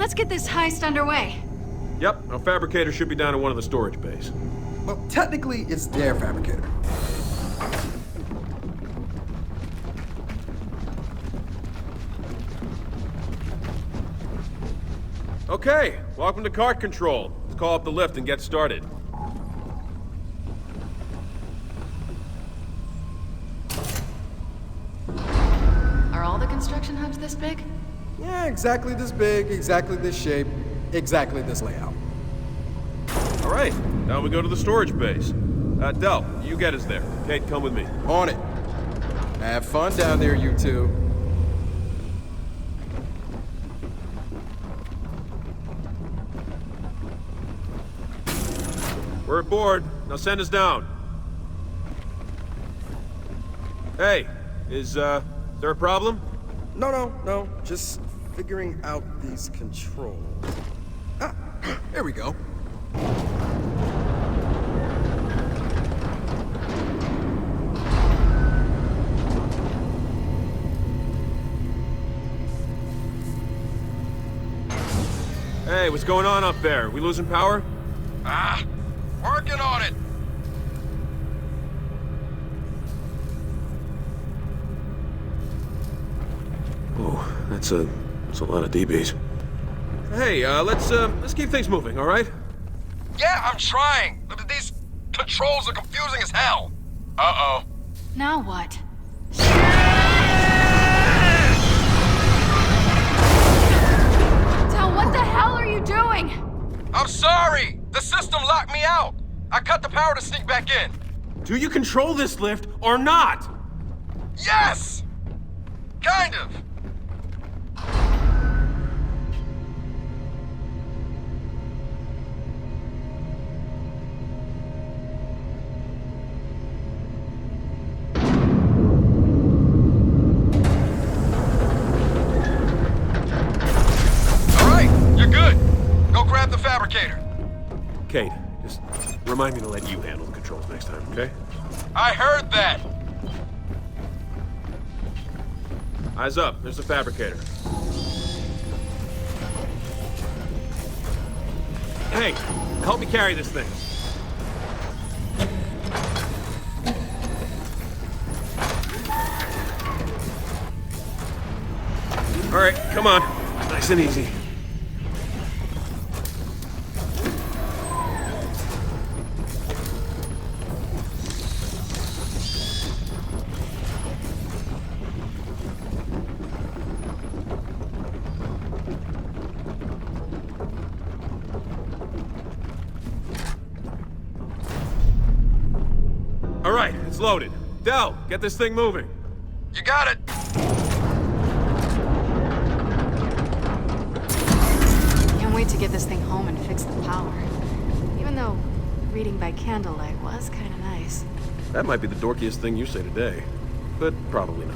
Let's get this heist underway. Yep, our fabricator should be down in one of the storage bays. Well, technically, it's their fabricator. Okay, welcome to cart control. Let's call up the lift and get started. Are all the construction hubs this big? Yeah, exactly this big, exactly this shape, exactly this layout. All right, now we go to the storage base. Del, you get us there. Kate, come with me. On it. Have fun down there, you two. We're aboard. Now send us down. Hey, is there a problem? No. Just figuring out these controls. Ah, there we go. Hey, what's going on up there? We losing power? Working on it. Oh, that's a lot of DBs. Hey, let's keep things moving, all right? Yeah, I'm trying. These controls are confusing as hell. Uh-oh. Now what? Del, what the hell are you doing? I'm sorry. The system locked me out. I cut the power to sneak back in. Do you control this lift or not? Yes! Kind of. All right, you're good. Go grab the fabricator. Kate, just remind me to let you handle the controls next time, okay? I heard that. Eyes up, there's the fabricator. Hey, help me carry this thing. All right, come on. Nice and easy. All right, it's loaded. Del, get this thing moving. You got it. Can't wait to get this thing home and fix the power. Even though reading by candlelight was kind of nice. That might be the dorkiest thing you say today, but probably not.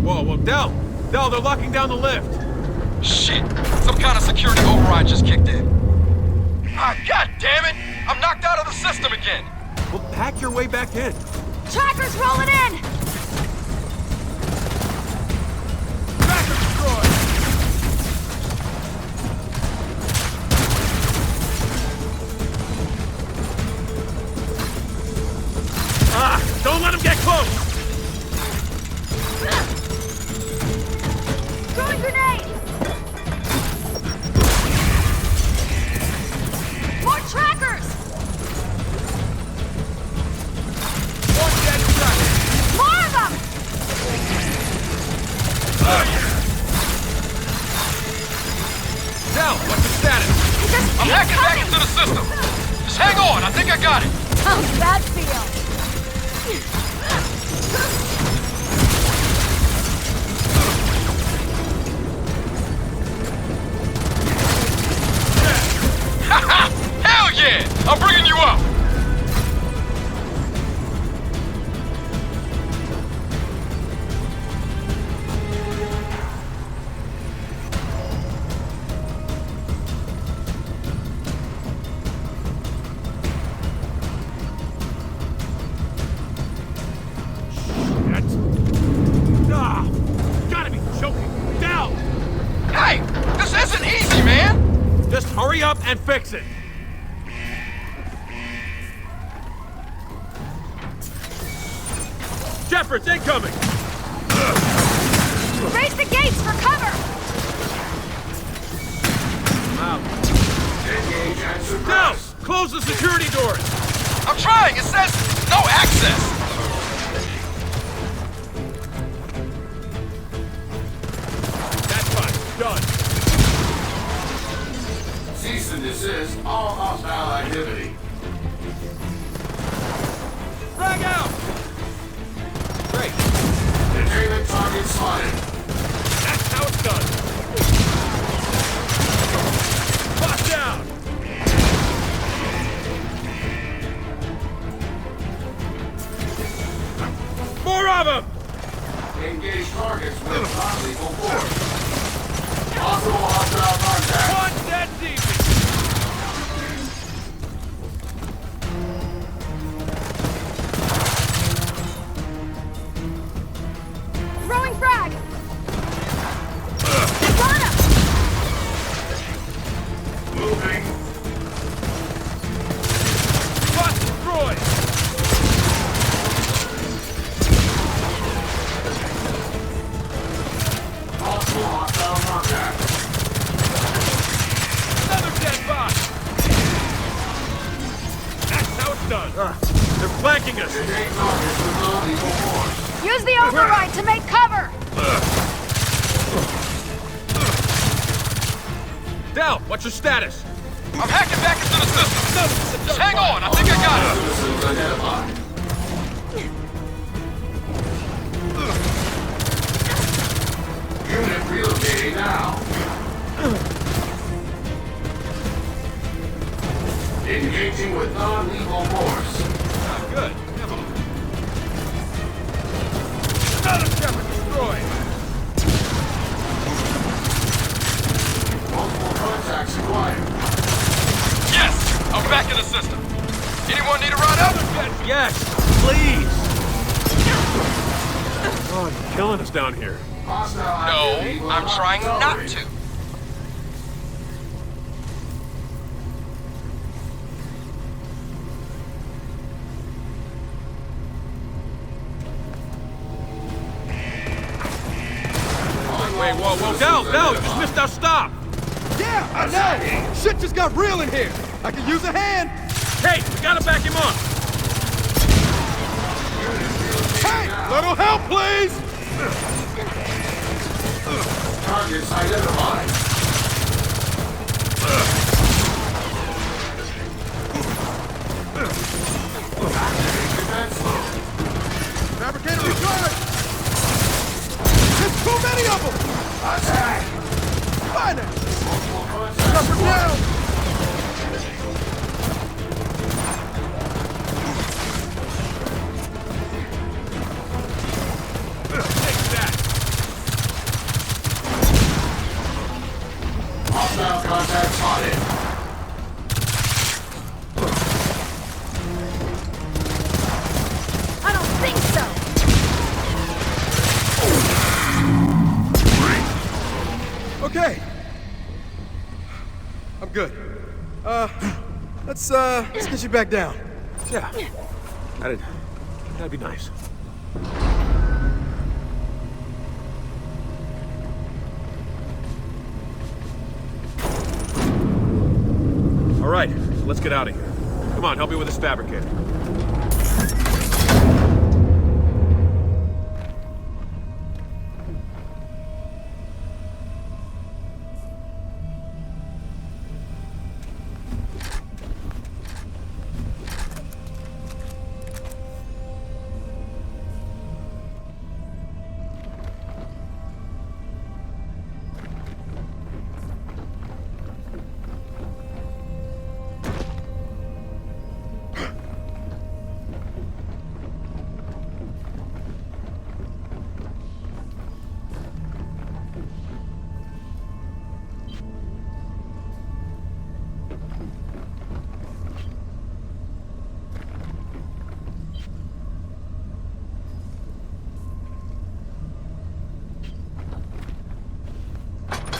Whoa, Del! Del, they're locking down the lift! Shit! Some kind of security override just kicked in. Ah, God damn it! I'm knocked out of the system again! Well, pack your way back in. Trackers rolling in! Tracker destroyed! Don't let him get close! Throwing grenade! More trackers! One dead tracker! More of them! Del, what's the status? Just I'm keep hacking back coming! into the system! Just hang on, I think I got it! How's that feel? Hell yeah! I'm bringing you up! and fix it. Shepard's incoming! Raise the gates for cover! Now, close the security doors! I'm trying! It says no access! That's fine. Done. Cease and desist all hostile activity. Frag out! Great. Containment target spotted. That's how it's done. Lock down! More of them! Engage targets with non-lethal force. Possible hostile contact. One dead deep! Throwing frag! Got him! Moving. Bot destroyed! Possible hostile contact. Another dead bot! That's how it's done. They're flanking us! Engage targets with non-lethal force. Use the override to make cover! Del, what's your status? I'm hacking back into the system! Just hang on, I think I got it! Citizens identified. Unit relocating now. Engaging with non-lethal force. Ah, good. Come on. Another Shepard destroyed! Multiple contacts acquired. Yes! I'm back in the system. Anyone need a ride out? Yes, please! Oh, you're killing us down here. Hostile No, activity will I'm trying not tolerate. to. Wait, whoa, Del, you just missed our stop! Yeah, I know! Shit just got real in here! I could use a hand! Hey, we gotta back him up! Hey! Little help, please! Targets identified. Activate defense mode. Fabricator recharge! There's too many of them! Attack! Find it! Multiple contacts Up or acquired. down! Take that! Hostile contact spotted. I don't think so! Okay. I'm good. Let's get you back down. Yeah. That'd be nice. All right, let's get out of here. Come on, help me with this fabricator.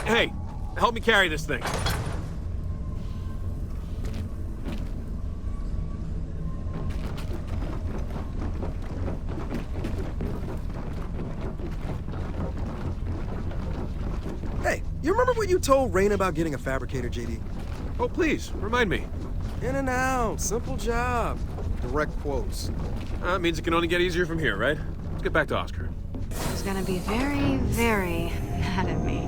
Hey, help me carry this thing. You remember what you told Rain about getting a fabricator, JD? Oh, please, remind me. In and out, simple job. Direct quotes. Means it can only get easier from here, right? Let's get back to Oscar. He's gonna be very, very mad at me.